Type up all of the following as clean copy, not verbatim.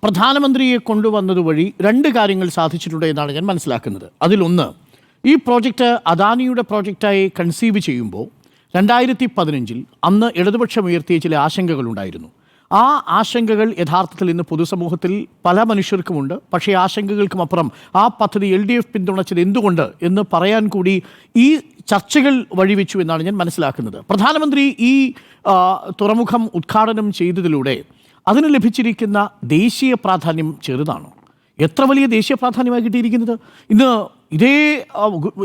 പ്രധാനമന്ത്രിയെ കൊണ്ടുവന്നതുവഴി രണ്ട് കാര്യങ്ങൾ സാധിച്ചിട്ടുണ്ട് എന്നാണ് ഞാൻ മനസ്സിലാക്കുന്നത്. അതിലൊന്ന്, ഈ പ്രോജക്റ്റ് അദാനിയുടെ പ്രോജക്റ്റായി കൺസീവ് ചെയ്യുമ്പോൾ 2015 അന്ന് ഇടതുപക്ഷം ഉയർത്തിയ ചില ആശങ്കകളുണ്ടായിരുന്നു. ആ ആശങ്കകൾ യഥാർത്ഥത്തിൽ ഇന്ന് പൊതുസമൂഹത്തിൽ പല മനുഷ്യർക്കുമുണ്ട്. പക്ഷേ ആശങ്കകൾക്കും അപ്പുറം ആ പദ്ധതി LDF പിന്തുണച്ചത് എന്തുകൊണ്ട് എന്ന് പറയാൻ കൂടി ഈ ചർച്ചകൾ വഴിവെച്ചു എന്നാണ് ഞാൻ മനസ്സിലാക്കുന്നത്. പ്രധാനമന്ത്രി ഈ തുറമുഖം ഉദ്ഘാടനം ചെയ്തതിലൂടെ അതിന് ലഭിച്ചിരിക്കുന്ന ദേശീയ പ്രാധാന്യം ചെറുതാണോ? എത്ര വലിയ ദേശീയ പ്രാധാന്യമായി കിട്ടിയിരിക്കുന്നത്? ഇന്ന് ഇതേ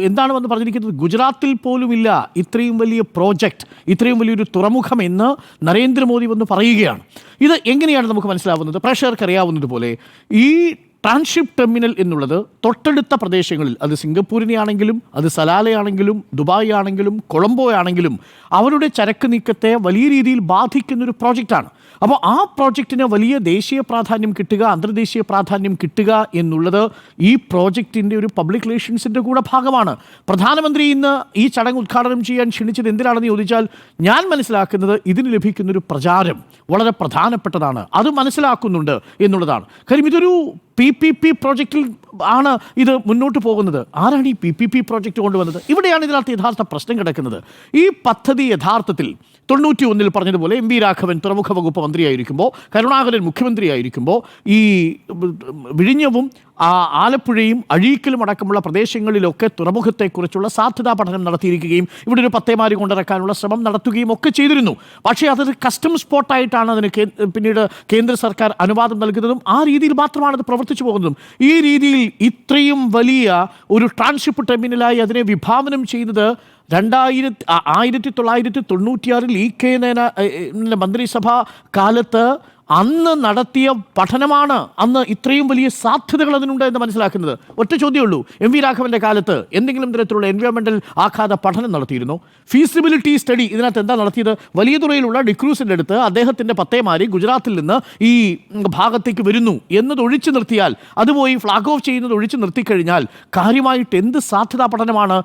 എന്താണ് വന്ന് പറഞ്ഞിരിക്കുന്നത്, ഗുജറാത്തിൽ പോലുമില്ല ഇത്രയും വലിയ പ്രോജക്റ്റ്, ഇത്രയും വലിയൊരു തുറമുഖം എന്ന് നരേന്ദ്രമോദി വന്ന് പറയുകയാണ്. ഇത് എങ്ങനെയാണ് നമുക്ക് മനസ്സിലാവുന്നത്? പ്രേക്ഷകർക്ക് അറിയാവുന്നതുപോലെ ഈ ട്രാൻസ്ഷിപ്പ് ടെർമിനൽ എന്നുള്ളത് തൊട്ടടുത്ത പ്രദേശങ്ങളിൽ, അത് സിംഗപ്പൂരിനെ ആണെങ്കിലും അത് സലാലയാണെങ്കിലും ദുബായ് ആണെങ്കിലും കൊളംബോ ആണെങ്കിലും അവരുടെ ചരക്ക് നീക്കത്തെ വലിയ രീതിയിൽ ബാധിക്കുന്നൊരു പ്രോജക്റ്റാണ്. അപ്പോൾ ആ പ്രോജക്റ്റിന് വലിയ ദേശീയ പ്രാധാന്യം കിട്ടുക, അന്തർദേശീയ പ്രാധാന്യം കിട്ടുക എന്നുള്ളത് ഈ പ്രോജക്റ്റിൻ്റെ ഒരു പബ്ലിക് റിലേഷൻസിൻ്റെ കൂടെ ഭാഗമാണ്. പ്രധാനമന്ത്രി ഇന്ന് ഈ ചടങ്ങ് ഉദ്ഘാടനം ചെയ്യാൻ ക്ഷണിച്ചത് എന്തിനാണെന്ന് ചോദിച്ചാൽ ഞാൻ മനസ്സിലാക്കുന്നത് ഇതിന് ലഭിക്കുന്നൊരു പ്രചാരം വളരെ പ്രധാനപ്പെട്ടതാണ്, അത് മനസ്സിലാക്കുന്നുണ്ട് എന്നുള്ളതാണ്. കാര്യം ഇതൊരു PPP പ്രോജക്റ്റിൽ ആണ് ഇത് മുന്നോട്ട് പോകുന്നത്. ആരാണ് ഈ PPP പ്രോജക്റ്റ് കൊണ്ടുവന്നത്? ഇവിടെയാണ് ഇതിനകത്ത് യഥാർത്ഥ പ്രശ്നം കിടക്കുന്നത്. ഈ പദ്ധതി യഥാർത്ഥത്തിൽ 91 പറഞ്ഞതുപോലെ MV രാഘവൻ തുറമുഖ വകുപ്പ് മന്ത്രിയായിരിക്കുമ്പോൾ, കരുണാകരൻ മുഖ്യമന്ത്രിയായിരിക്കുമ്പോൾ ഈ വിഴിഞ്ഞവും ആലപ്പുഴയും അഴീക്കലും അടക്കമുള്ള പ്രദേശങ്ങളിലൊക്കെ തുറമുഖത്തെക്കുറിച്ചുള്ള സാധ്യതാ പഠനം നടത്തിയിരിക്കുകയും ഇവിടെ ഒരു പത്തേമാരി കൊണ്ടിറക്കാനുള്ള ശ്രമം നടത്തുകയും ഒക്കെ ചെയ്തിരുന്നു. പക്ഷേ അതൊരു കസ്റ്റം സ്പോട്ടായിട്ടാണ് അതിന് പിന്നീട് കേന്ദ്ര സർക്കാർ അനുവാദം നൽകുന്നതും ആ രീതിയിൽ മാത്രമാണ് അത് പ്രവർത്തിച്ചു പോകുന്നതും. ഈ രീതിയിൽ ഇത്രയും വലിയ ഒരു ട്രാൻസ്ഷിപ്പ് ടെർമിനലായി അതിനെ വിഭാവനം ചെയ്തത് 1996 EK മന്ത്രിസഭാ കാലത്ത് അന്ന് നടത്തിയ പഠനമാണ് അന്ന് ഇത്രയും വലിയ സാധ്യതകൾ അതിനുണ്ട് എന്ന് മനസ്സിലാക്കുന്നത്. ഒറ്റ ചോദ്യമേ ഉള്ളൂ, MV രാഘവൻ്റെ കാലത്ത് എന്തെങ്കിലും തരത്തിലുള്ള എൻവയോൺമെൻറ്റൽ ആഘാത പഠനം നടത്തിയിരുന്നോ? ഫീസിബിലിറ്റി സ്റ്റഡി ഇതിനകത്ത് എന്താ നടത്തിയത്? വലിയ തുറയിലുള്ള ഡിക്രൂസിൻ്റെ അടുത്ത് അദ്ദേഹത്തിൻ്റെ പത്തേമാരി ഗുജറാത്തിൽ നിന്ന് ഈ ഭാഗത്തേക്ക് വരുന്നു എന്നത് ഒഴിച്ചു നിർത്തിയാൽ, അതുപോയി ഫ്ലാഗ് ഓഫ് ചെയ്യുന്നത് ഒഴിച്ചു നിർത്തിക്കഴിഞ്ഞാൽ കാര്യമായിട്ട് എന്ത് സാധ്യതാ പഠനമാണ്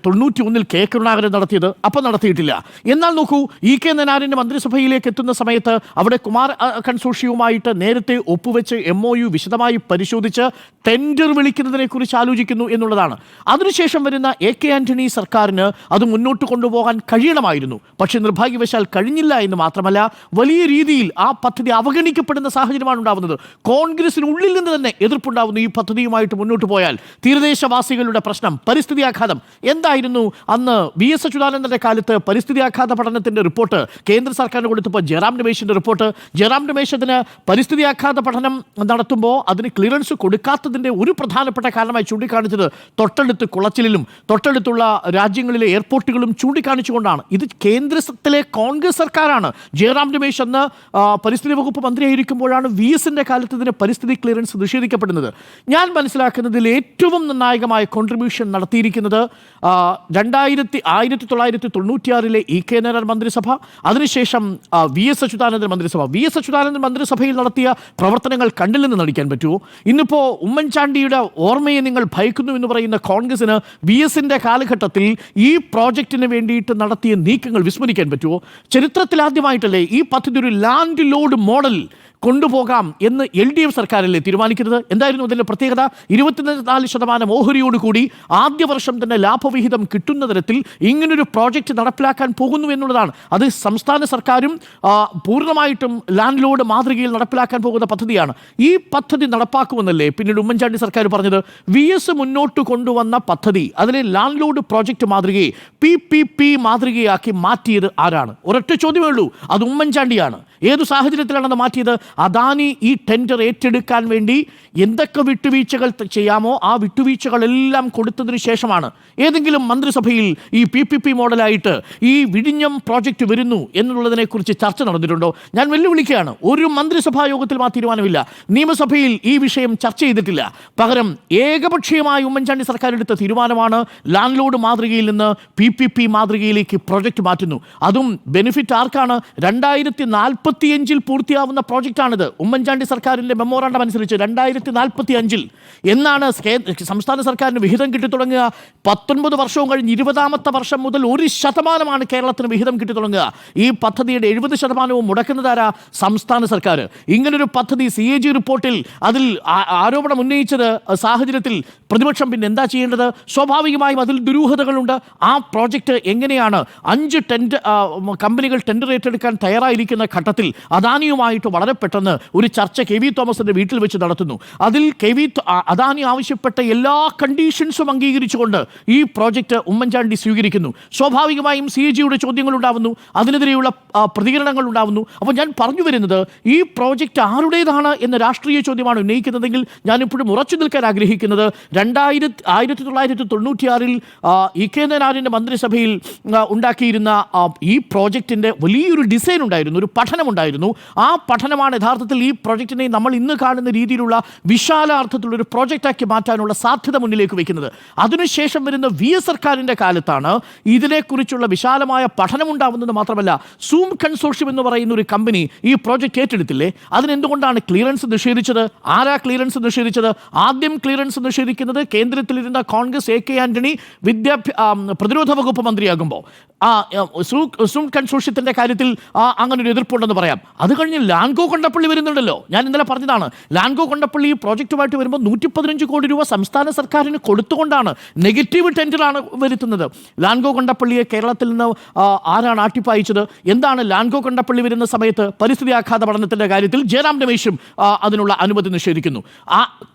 91 K കരുണാകരൻ നടത്തിയത്? അപ്പം നടത്തിയിട്ടില്ല. എന്നാൽ നോക്കൂ, EK നായനാരിൻ്റെ മന്ത്രിസഭയിലേക്ക് എത്തുന്ന സമയത്ത് അവിടെ കുമാർ കൺസോർഷ്യവുമായിട്ട് നേരത്തെ ഒപ്പുവെച്ച് MOU വിശദമായി പരിശോധിച്ച് ടെൻഡർ വിളിക്കുന്നതിനെ കുറിച്ച് ആലോചിക്കുന്നു എന്നുള്ളതാണ്. അതിനുശേഷം വരുന്ന AK ആന്റണി സർക്കാരിന് അത് മുന്നോട്ട് കൊണ്ടുപോകാൻ കഴിയണമായിരുന്നു. പക്ഷേ നിർഭാഗ്യവശാൽ കഴിഞ്ഞില്ല എന്ന് മാത്രമല്ല, വലിയ രീതിയിൽ ആ പദ്ധതി അവഗണിക്കപ്പെടുന്ന സാഹചര്യമാണ് ഉണ്ടാകുന്നത്. കോൺഗ്രസിനുള്ളിൽ നിന്ന് തന്നെ എതിർപ്പുണ്ടാകുന്നു. ഈ പദ്ധതിയുമായിട്ട് മുന്നോട്ട് പോയാൽ തീരദേശവാസികളുടെ പ്രശ്നം, പരിസ്ഥിതി ആഘാതം എന്തായിരുന്നു? അന്ന് VS അച്യുതാനന്ദൻ്റെ കാലത്ത് പരിസ്ഥിതി ആഘാത പഠനത്തിൻ്റെ റിപ്പോർട്ട് കേന്ദ്ര സർക്കാരിന് കൊടുത്തപ്പോൾ ജയറാം രമേശിൻ്റെ റിപ്പോർട്ട്, ജയറാം രമേശ് അതിന് പരിസ്ഥിതി ആഘാത പഠനം നടത്തുമ്പോൾ അതിന് ക്ലിയറൻസ് കൊടുക്കാത്തതിൻ്റെ ഒരു പ്രധാനപ്പെട്ട കാരണമായി ചൂണ്ടിക്കാണിച്ചത് തൊട്ടടുത്ത് കുളച്ചിലും തൊട്ടടുത്തുള്ള രാജ്യങ്ങളിലെ എയർപോർട്ടുകളും ചൂണ്ടിക്കാണിച്ചുകൊണ്ടാണ്. ഇത് കേന്ദ്രത്തിലെ കോൺഗ്രസ് സർക്കാരാണ്. ജയറാം രമേശ് അന്ന് പരിസ്ഥിതി വകുപ്പ് മന്ത്രിയായിരിക്കുമ്പോഴാണ് VSൻ്റെ കാലത്ത് ഇതിന് പരിസ്ഥിതി ക്ലിയറൻസ് നിഷേധിക്കപ്പെടുന്നത്. ഞാൻ മനസ്സിലാക്കുന്നതിൽ ഏറ്റവും നിർണായകമായ കോൺട്രിബ്യൂഷൻ നടത്തിയിരിക്കുന്നത് 1996 EK നായനാർ മന്ത്രിസഭ, അതിനുശേഷം VS അച്യുതാനന്ദൻ മന്ത്രിസഭ. VS അച്യുതാനന്ദൻ മന്ത്രിസഭയിൽ നടത്തിയ പ്രവർത്തനങ്ങൾ കണ്ടില്ലെന്ന് നടിക്കാൻ പറ്റുമോ? ഇന്നിപ്പോൾ ഉമ്മൻചാണ്ടിയുടെ ഓർമ്മയെ നിങ്ങൾ ഭയക്കുന്നു എന്ന് പറയുന്ന കോൺഗ്രസിന് VSൻ്റെ കാലഘട്ടത്തിൽ ഈ പ്രോജക്റ്റിന് വേണ്ടിയിട്ട് നടത്തിയ നീക്കങ്ങൾ വിസ്മരിക്കാൻ പറ്റുമോ? ചരിത്രത്തിലാദ്യമായിട്ടല്ലേ ഈ പദ്ധതി ഒരു ലാൻഡ് ലോഡ് മോഡൽ കൊണ്ടുപോകാം എന്ന് LDF സർക്കാരല്ലേ തീരുമാനിക്കുന്നത്? എന്തായിരുന്നു അതിൻ്റെ പ്രത്യേകത? 24% ഓഹരിയോടുകൂടി ആദ്യ വർഷം തന്നെ ലാഭവിഹിതം കിട്ടുന്ന തരത്തിൽ ഇങ്ങനൊരു പ്രോജക്റ്റ് നടപ്പിലാക്കാൻ പോകുന്നു എന്നുള്ളതാണ്. അത് സംസ്ഥാന സർക്കാരും പൂർണ്ണമായിട്ടും ലാൻഡ് ലോഡ് മാതൃകയിൽ നടപ്പിലാക്കാൻ പോകുന്ന പദ്ധതിയാണ്. ഈ പദ്ധതി നടപ്പാക്കുമെന്നല്ലേ പിന്നീട് ഉമ്മൻചാണ്ടി സർക്കാർ പറഞ്ഞത്? VS മുന്നോട്ട് കൊണ്ടുവന്ന പദ്ധതി, അതിലെ ലാൻഡ് ലോഡ് പ്രോജക്റ്റ് മാതൃകയെ PPP മാതൃകയാക്കി മാറ്റിയത് ആരാണ്? ഒരൊറ്റ ചോദ്യമേ ഉള്ളൂ, അത് ഉമ്മൻചാണ്ടിയാണ്. ഏതു സാഹചര്യത്തിലാണെന്ന് മാറ്റിയത്? അദാനി ഈ ടെൻഡർ ഏറ്റെടുക്കാൻ വേണ്ടി എന്തൊക്കെ വിട്ടുവീഴ്ചകൾ ചെയ്യാമോ ആ വിട്ടുവീഴ്ചകളെല്ലാം കൊടുത്തതിന് ശേഷമാണ്. ഏതെങ്കിലും മന്ത്രിസഭയിൽ ഈ PPP മോഡലായിട്ട് ഈ വിഴിഞ്ഞം പ്രോജക്റ്റ് വരുന്നു എന്നുള്ളതിനെക്കുറിച്ച് ചർച്ച നടന്നിട്ടുണ്ടോ? ഞാൻ വെല്ലുവിളിക്കുകയാണ്. ഒരു മന്ത്രിസഭാ യോഗത്തിലും ആ തീരുമാനമില്ല. നിയമസഭയിൽ ഈ വിഷയം ചർച്ച ചെയ്തിട്ടില്ല. പകരം ഏകപക്ഷീയമായി ഉമ്മൻചാണ്ടി സർക്കാർ എടുത്ത തീരുമാനമാണ് ലാൻഡ് ലോഡ് മാതൃകയിൽ നിന്ന് PPP മാതൃകയിലേക്ക് പ്രോജക്റ്റ് മാറ്റുന്നു. അതും ബെനിഫിറ്റ് ആർക്കാണ്? 2045 പൂർത്തിയാവുന്ന പ്രോജക്റ്റ് പ്രോജക്റ്റാണിത്. ഉമ്മൻചാണ്ടി സർക്കാരിൻ്റെ മെമ്മോറാണ്ടം അനുസരിച്ച് 2045 എന്നാണ് സംസ്ഥാന സർക്കാരിന് വിഹിതം കിട്ടിത്തുടങ്ങുക. 19 വർഷവും കഴിഞ്ഞ് 20ാമത്തെ വർഷം മുതൽ 1% കേരളത്തിന് വിഹിതം കിട്ടിത്തുടങ്ങുക. ഈ പദ്ധതിയുടെ 70% മുടക്കുന്നതാരാ? സംസ്ഥാന സർക്കാർ. ഇങ്ങനൊരു പദ്ധതി CAG റിപ്പോർട്ടിൽ അതിൽ ആരോപണം ഉന്നയിച്ചത് സാഹചര്യത്തിൽ പ്രതിപക്ഷം പിന്നെ എന്താ ചെയ്യേണ്ടത്? സ്വാഭാവികമായും അതിൽ ദുരൂഹതകളുണ്ട്. ആ പ്രോജക്റ്റ് എങ്ങനെയാണ് 5 കമ്പനികൾ ടെൻഡർ ഏറ്റെടുക്കാൻ തയ്യാറായിരിക്കുന്ന ഘട്ടത്തിൽ അദാനിയുമായിട്ട് വളരെ പെട്ടെന്ന് ഒരു ചർച്ച KV തോമസിന്റെ വീട്ടിൽ വെച്ച് നടത്തുന്നു. അതിൽ അദാനി ആവശ്യപ്പെട്ട എല്ലാ കണ്ടീഷൻസും അംഗീകരിച്ചുകൊണ്ട് ഈ പ്രോജക്റ്റ് ഉമ്മൻചാണ്ടി സ്വീകരിക്കുന്നു. സ്വാഭാവികമായും CAGയുടെ ചോദ്യങ്ങൾ ഉണ്ടാവുന്നു, അതിനെതിരെയുള്ള പ്രതികരണങ്ങൾ ഉണ്ടാവുന്നു. അപ്പോൾ ഞാൻ പറഞ്ഞു വരുന്നത്, ഈ പ്രോജക്റ്റ് ആരുടേതാണ് എന്ന രാഷ്ട്രീയ ചോദ്യമാണ് ഉന്നയിക്കുന്നതെങ്കിൽ ഞാനിപ്പോഴും ഉറച്ചു നിൽക്കാൻ ആഗ്രഹിക്കുന്നത് 1996 EK നായനാരിൻ്റെ മന്ത്രിസഭയിൽ ഉണ്ടാക്കിയിരുന്ന ഈ പ്രോജക്റ്റിൻ്റെ വലിയൊരു ഡിസൈൻ ഉണ്ടായിരുന്നു, ഒരു പഠനമുണ്ടായിരുന്നു. ആ പഠനമാണ് യഥാർത്ഥത്തിൽ ഈ പ്രോജക്റ്റിനെ നമ്മൾ ഇന്ന് കാണുന്ന രീതിയിലുള്ള വിശാല അർത്ഥത്തിലുള്ളൊരു പ്രോജക്റ്റാക്കി മാറ്റാനുള്ള സാധ്യത മുന്നിലേക്ക് വയ്ക്കുന്നത്. അതിനുശേഷം വരുന്ന VS സർക്കാരിൻ്റെ കാലത്താണ് ഇതിനെക്കുറിച്ചുള്ള വിശാലമായ പഠനമുണ്ടാവുന്നത്. മാത്രമല്ല, സൂം കൺസോർഷ്യം എന്ന് പറയുന്ന ഒരു കമ്പനി ഈ പ്രോജക്റ്റ് ഏറ്റെടുത്തില്ലേ? അതിനെന്തുകൊണ്ടാണ് ക്ലിയറൻസ് നിഷേധിച്ചത്? ആരാ ക്ലിയറൻസ് നിഷേധിച്ചത്? ആദ്യം ക്ലിയറൻസ് നിഷേധിക്കുന്നത് കേന്ദ്രത്തിലിരുന്ന കോൺഗ്രസ് AK ആന്റണി പ്രതിരോധ വകുപ്പ് മന്ത്രിയാകുമ്പോൾ സൂം കൺസോർഷ്യത്തിൻ്റെ കാര്യത്തിൽ അങ്ങനെ ഒരു എതിർപ്പുണ്ടെന്ന് പറയാം. അത് കഴിഞ്ഞ് ലാൻകോ കൊണ്ടപ്പള്ളി വരുന്നുണ്ടല്ലോ. ഞാൻ ഇന്നലെ പറഞ്ഞതാണ്, ലാൻകോ കൊണ്ടപ്പള്ളി ഈ പ്രോജക്റ്റുമായിട്ട് വരുമ്പോൾ 115 കോടി രൂപ സംസ്ഥാന സർക്കാരിന് കൊടുത്തുകൊണ്ടാണ് നെഗറ്റീവ് ടെൻഡറാണ് വരുത്തുന്നത്. ലാൻകോ കൊണ്ടപ്പള്ളിയെ കേരളത്തിൽ നിന്ന് ആരാണ് ആട്ടിപ്പായിച്ചത്? എന്താണ് ലാൻകോ കൊണ്ടപ്പള്ളി വരുന്ന സമയത്ത് പരിസ്ഥിതി ആഘാത പഠനത്തിൻ്റെ കാര്യത്തിൽ ജയറാം രമേശും അതിനുള്ള അനുമതി നിഷേധിക്കുന്നു.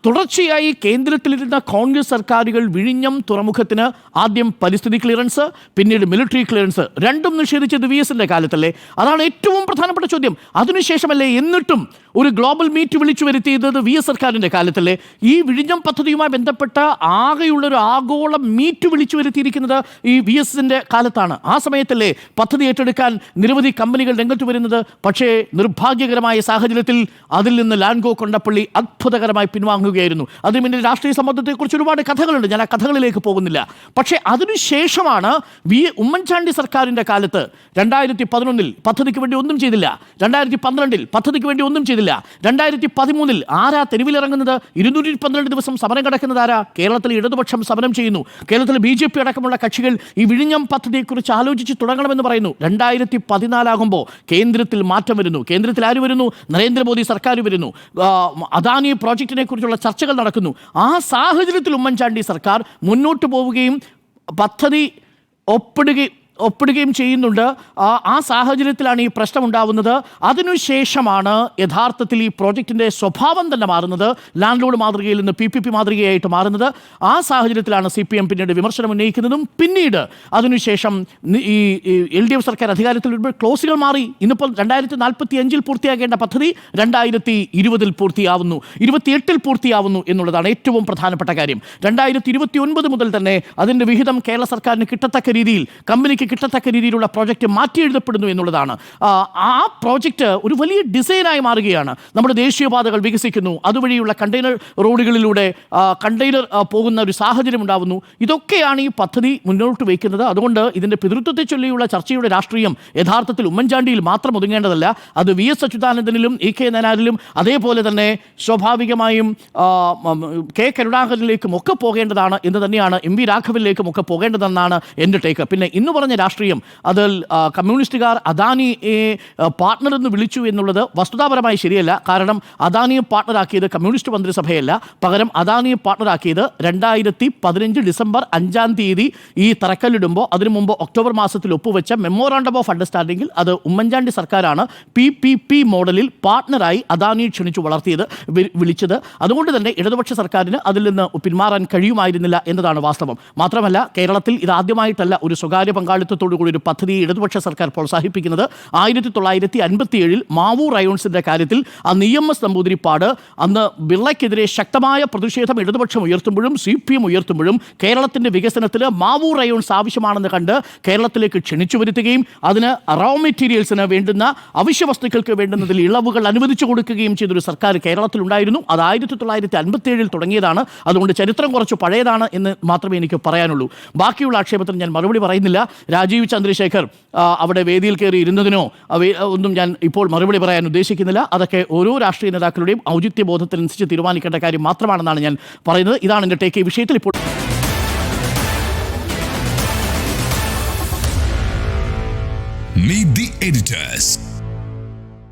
തുടർച്ചയായി കേന്ദ്രത്തിലിരുന്ന കോൺഗ്രസ് സർക്കാരുകൾ വിഴിഞ്ഞം തുറമുഖത്തിന് ആദ്യം പരിസ്ഥിതി ക്ലിയറൻസ്, പിന്നീട് മിലിറ്ററി ക്ലിയറൻസ്, രണ്ടും നിഷേധിച്ചത് VSന്റെ കാലത്തല്ലേ? അതാണ് ഏറ്റവും പ്രധാനപ്പെട്ട ചോദ്യം. അതിനുശേഷമല്ലേ എന്നിട്ടും ഒരു ഗ്ലോബൽ മീറ്റ് വിളിച്ചു വരുത്തിയത് VS സർക്കാരിൻ്റെ കാലത്തല്ലേ? ഈ വിഴിഞ്ഞം പദ്ധതിയുമായി ബന്ധപ്പെട്ട ആകെയുള്ളൊരു ആഗോള മീറ്റ് വിളിച്ചു വരുത്തിയിരിക്കുന്നത് ഈ VSന്റെ കാലത്താണ്. ആ സമയത്തല്ലേ പദ്ധതി ഏറ്റെടുക്കാൻ നിരവധി കമ്പനികൾ രംഗത്ത് വരുന്നത്? പക്ഷേ നിർഭാഗ്യകരമായ സാഹചര്യത്തിൽ അതിൽ നിന്ന് ലാൻകോ കൊണ്ടപ്പള്ളി അത്ഭുതകരമായി പിൻവാങ്ങുകയായിരുന്നു. അതിന് പിന്നിൽ രാഷ്ട്രീയ സമ്മർദ്ദത്തെക്കുറിച്ച് ഒരുപാട് കഥകളുണ്ട്, ഞാൻ ആ കഥകളിലേക്ക് പോകുന്നില്ല. പക്ഷേ അതിനുശേഷമാണ് ഉമ്മൻചാണ്ടി സർക്കാരിൻ്റെ കാലത്ത് 2011 പദ്ധതിക്ക് വേണ്ടി ഒന്നും ചെയ്തില്ല, 2012 പദ്ധതിക്ക് വേണ്ടി ഒന്നും ചെയ്തില്ല, 2013 ആരാ തെരുവിലിറങ്ങുന്നത്? 212 ദിവസം സമരം കിടക്കുന്നത് ആരാ? കേരളത്തിൽ ഇടതുപക്ഷം സമരം ചെയ്യുന്നു. കേരളത്തിൽ BJP അടക്കമുള്ള കക്ഷികൾ ഈ വിഴിഞ്ഞം പദ്ധതിയെക്കുറിച്ച് ആലോചിച്ച് തുടങ്ങണമെന്ന് പറയുന്നു. 2014 ആകുമ്പോൾ കേന്ദ്രത്തിൽ മാറ്റം വരുന്നു. കേന്ദ്രത്തിൽ ആര് വരുന്നു? നരേന്ദ്രമോദി സർക്കാർ വരുന്നു. അദാനി പ്രോജക്റ്റിനെ കുറിച്ചുള്ള ചർച്ചകൾ നടക്കുന്നു. ആ സാഹചര്യത്തിൽ ഉമ്മൻചാണ്ടി സർക്കാർ മുന്നോട്ട് പോവുകയും പദ്ധതി ഒപ്പിടുകയും ചെയ്യുന്നുണ്ട്. ആ സാഹചര്യത്തിലാണ് ഈ പ്രശ്നമുണ്ടാവുന്നത്. അതിനുശേഷമാണ് യഥാർത്ഥത്തിൽ ഈ പ്രോജക്റ്റിൻ്റെ സ്വഭാവം തന്നെ മാറുന്നത്, ലാൻഡ് ലോഡ് മാതൃകയിൽ നിന്ന് PPP മാതൃകയായിട്ട് മാറുന്നത്. ആ സാഹചര്യത്തിലാണ് CPM പിന്നീട് വിമർശനം ഉന്നയിക്കുന്നതും. പിന്നീട് അതിനുശേഷം ഈ LDF സർക്കാർ അധികാരത്തിൽ വരുമ്പോൾ ക്ലോസുകൾ മാറി. ഇന്നിപ്പോൾ 2045 പൂർത്തിയാക്കേണ്ട പദ്ധതി 2020 പൂർത്തിയാവുന്നു, 28 പൂർത്തിയാവുന്നു എന്നുള്ളതാണ് ഏറ്റവും പ്രധാനപ്പെട്ട കാര്യം. 2029 മുതൽ തന്നെ അതിൻ്റെ വിഹിതം കേരള സർക്കാരിന് കിട്ടത്തക്ക രീതിയിൽ, കമ്പനിക്ക് കിട്ടത്തക്ക രീതിയിലുള്ള പ്രോജക്റ്റ് മാറ്റി എഴുതപ്പെടുന്നു എന്നുള്ളതാണ്. ആ പ്രോജക്റ്റ് ഒരു വലിയ ഡിസൈനായി മാറുകയാണ്. നമ്മുടെ ദേശീയപാതകൾ വികസിക്കുന്നു, അതുവഴിയുള്ള കണ്ടെയ്നർ റോഡുകളിലൂടെ കണ്ടെയ്നർ പോകുന്ന ഒരു സാഹചര്യം ഉണ്ടാവുന്നു. ഇതൊക്കെയാണ് ഈ പദ്ധതി മുന്നോട്ട് വയ്ക്കുന്നത്. അതുകൊണ്ട് ഇതിൻ്റെ പിതൃത്വത്തെ ചൊല്ലിയുള്ള ചർച്ചയുടെ രാഷ്ട്രീയം യഥാർത്ഥത്തിൽ ഉമ്മൻചാണ്ടിയിൽ മാത്രം ഒതുങ്ങേണ്ടതല്ല, അത് VS അച്യുതാനന്ദനിലും EK നായനാരിലും അതേപോലെ തന്നെ സ്വാഭാവികമായും K കരുണാകരനിലേക്കും ഒക്കെ പോകേണ്ടതാണ് എന്ന് തന്നെയാണ്, MV രാഘവനിലേക്കും ഒക്കെ പോകേണ്ടതെന്നാണ് എൻ്റെ ടേക്ക്. പിന്നെ ഇന്ന് പറഞ്ഞ രാഷ്ട്രീയം, അതിൽ കമ്മ്യൂണിസ്റ്റുകാർ അദാനിയെ പാർട്ട്ണർ എന്ന് വിളിച്ചു എന്നുള്ളത് വസ്തുതാപരമായി ശരിയല്ല. കാരണം അദാനിയെ പാർട്ട്ണറാക്കിയത് കമ്മ്യൂണിസ്റ്റ് മന്ത്രിസഭയല്ല, പകരം അദാനിയെ പാർട്ട്ണറാക്കിയത് 2015 ഡിസംബർ 5 ഈ തറക്കല്ലിടുമ്പോൾ അതിനു മുമ്പ് ഒക്ടോബർ മാസത്തിൽ ഒപ്പുവെച്ച മെമ്മോറാണ്ടം ഓഫ് അണ്ടർസ്റ്റാൻഡിങ്ങിൽ അത് ഉമ്മൻചാണ്ടി സർക്കാരാണ് PPP മോഡലിൽ പാർട്ട്ണറായി അദാനിയെ ക്ഷണിച്ചു വിളിച്ചത്. അതുകൊണ്ട് തന്നെ ഇടതുപക്ഷ സർക്കാരിന് അതിൽ നിന്ന് പിന്മാറാൻ കഴിയുമായിരുന്നില്ല എന്നതാണ് വാസ്തവം. മാത്രമല്ല, കേരളത്തിൽ ഇതാദ്യമായിട്ടല്ല ഒരു സ്വകാര്യ പങ്കാളിത്തത്തോടു കൂടി ഒരു പദ്ധതി ഇടതുപക്ഷ സർക്കാർ പ്രോത്സാഹിപ്പിക്കുന്നത്. 1957 മാവൂർ റയോൺസിൻ്റെ കാര്യത്തിൽ അന്ന് EMS നമ്പൂതിരിപ്പാട് അന്ന് ബിർളയ്ക്കെതിരെ ശക്തമായ പ്രതിഷേധം ഇടതുപക്ഷം ഉയർത്തുമ്പോഴും CPM ഉയർത്തുമ്പോഴും കേരളത്തിൻ്റെ വികസനത്തിന് മാവൂർ റയോൺസ് ആവശ്യമാണെന്ന് കണ്ട് കേരളത്തിലേക്ക് ക്ഷണിച്ചു വരുത്തുകയും അതിന് റോ മെറ്റീരിയൽസിന് വേണ്ടുന്ന അവശ്യ വസ്തുക്കൾക്ക് വേണ്ടുന്നതിൽ ഇളവുകൾ അനുവദിച്ചു കൊടുക്കുകയും ചെയ്തൊരു സർക്കാർ കേരളത്തിലുണ്ടായിരുന്നു. അത് 1957 തുടങ്ങിയതാണ്. അതുകൊണ്ട് ചരിത്രം കുറച്ച് പഴയതാണ് എന്ന് മാത്രമേ എനിക്ക് പറയാനുള്ളൂ. ബാക്കിയുള്ള ആക്ഷേപത്തിന് ഞാൻ മറുപടി പറയുന്നില്ല. രാജീവ് ചന്ദ്രശേഖർ അവിടെ വേദിയിൽ കയറി ഇരുന്നതിനോ ഒന്നും ഞാൻ ഇപ്പോൾ മറുപടി പറയാൻ ഉദ്ദേശിക്കുന്നില്ല. അതൊക്കെ ഓരോ രാഷ്ട്രീയ നേതാക്കളുടെയും ഔചിത്യബോധത്തിനനുസരിച്ച് തീരുമാനിക്കേണ്ട കാര്യം മാത്രമാണെന്നാണ് ഞാൻ പറയുന്നത്. ഇതാണ് എൻ്റെ ടേക്ക് ഈ വിഷയത്തിൽ. ഇപ്പോൾ Meet the editor.